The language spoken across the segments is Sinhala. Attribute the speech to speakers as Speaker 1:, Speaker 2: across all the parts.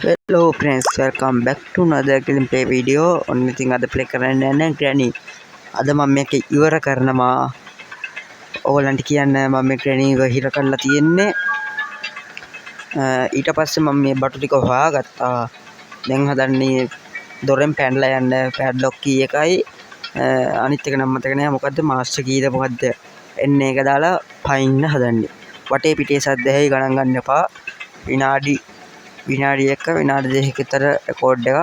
Speaker 1: Hello friends, welcome back to another gameplay video. Only thing ada play කරන්න යන්නේ Granny. අද මම මේක ඉවර කරනවා. ඕගලන්ට කියන්න මම මේ Granny එක හිර කරලා තියෙන්නේ. ඊට පස්සේ මම මේ බටු ටික හොයාගත්තා. දැන් හදන්නේ දොරෙන් පැනලා යන්න padlock key එකයි අනිත් එක නම් මතක නෑ මොකද්ද master key ද මොකද්ද එන්නේ එක දාලා පයින්න හදන්නේ. වටේ පිටේ සද්දෙයි ගණන් ගන්න එපා. විනාඩි 1 විනාඩි 2ක විතර රෙකෝඩ් එකක්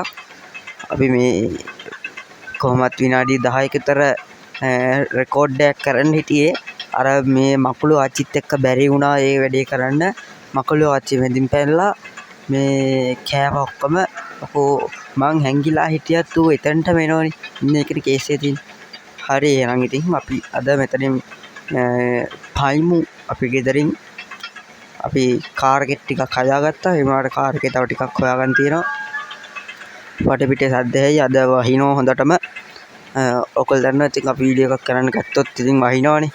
Speaker 1: අපි මේ කොහොමත් විනාඩි 10ක විතර රෙකෝඩ් එකක් කරන්න හිටියේ අර මේ මකුළු ආච්චිත් එක්ක බැරි වුණා ඒ වැඩේ කරන්න මකුළු ආච්චි මෙදින් පැනලා මේ කෑම ඔක්කොම අපෝ මං හැංගිලා හිටියත් ඌ එතනටම එනවනේ ඉන්න එකට කේස් එක තියෙන හරි එහෙනම් ඉතින් අපි අද මෙතනින් පයිමු අපි ගෙදරින් අපි කාර් එකේ ටිකක් හදාගත්තා. ඒ වුණාට කාර් එකේ තව ටිකක් හොයාගන්න තියෙනවා. වටපිටේ සද්දෙයි අද වහිනෝ හොඳටම. ඔකල් දන්නවා ඉතින් අපි වීඩියෝ එකක් කරන්න ගත්තොත් ඉතින් වහිනවනේ.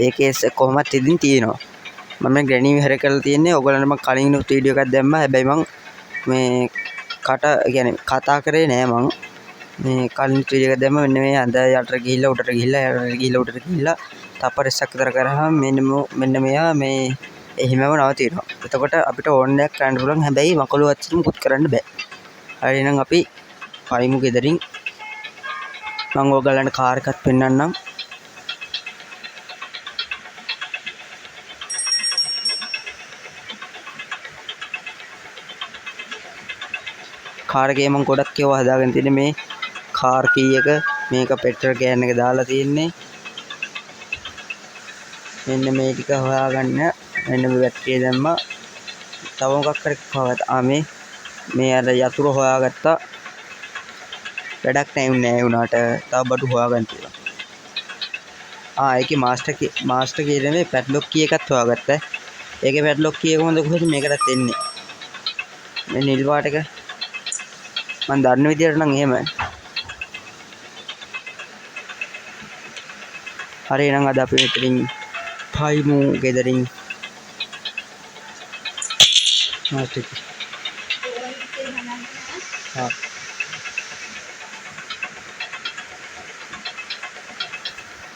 Speaker 1: ඒ කේස් කොහොමත් ඉතින් තියෙනවා. මම Granny හැර කරලා තියෙන්නේ. ඔයගොල්ලන්ට මම කලින් වීඩියෝ එකක් දැම්මා. හැබැයි මම මේ කතා කරේ නෑ මම. මේ කලින් වීඩියෝ එකක් දැම්මා මෙන්න මේ අඳ යටට ගිහිල්ලා උඩට ගිහිල්ලා තප්පරයක් විතර කරාම මෙන්න මෙයා මේ එහෙමම නවතිනවා. එතකොට අපිට ඕන දෙයක් කරන්න පුළුවන්. හැබැයි මකලු අච්චිට මුකුත් කරන්න බෑ. හරි එහෙනම් අපි පයිමු ගෙදරින්. මම ඔයගලන්ට කාර් එකක් පෙන්නන්නම්. කාර් එකේ මම ගොඩක් ඒවා හදාගෙන තියෙන්නේ මේ කාර් කී එක මේක පෙට්‍රල් කෑන් එක දාලා තියෙන්නේ. මෙන්න මේ ටික හොයාගන්න මෙන්න මේ බැටරිය දැම්මා. තව මොකක් හරි හොයාගත්තා. මේ අර යතුරු හොයාගත්තා. වැඩක් නෑ වුණාට තව බඩු හොයාගන්න තියෙනවා. ඒකේ මාස්ටර් කී නේ පැඩ්ලොක් කී එකත් හොයාගත්තා. ඒකේ පැඩ්ලොක් කී එක මොකද කොහෙද මේකටත් එන්නේ. මේ නිල් පාට එක මම දන්න විදියට නම් එහෙම. හරි එහෙනම් අද අපි මෙතනින් පයිමු ගෙදරින්.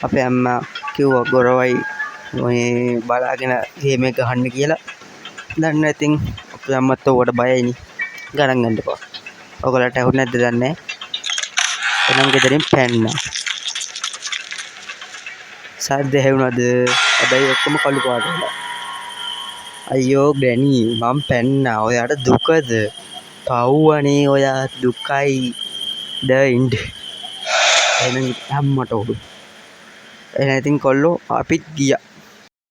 Speaker 1: අපේ අම්මා කිව්වා ගොරවයි මේ බලාගෙන ගේම් එක ගහන්න කියලා. දන්න ඉතින් අපේ අම්මත් ඔකට බයයිනේ. ගණන් ගන්න එපා. ඔයගලට ඇහුනේ නැද්ද දන්නේ නැහැ. එහෙනම් ගෙදරින් පැන්නා. සද්ද ඇහුණාද? හැබැයි ඔක්කොම කළු පාට වෙලා. අයියෝ Granny මම පැන්නා. ඔයාට දුකද? පව්වනේ ඔයා දුකයි ඩයින්ඩ්. එහෙනම් අම්මට උඩු. එහෙනම් ඉතින් කොල්ලෝ අපිත් ගියා.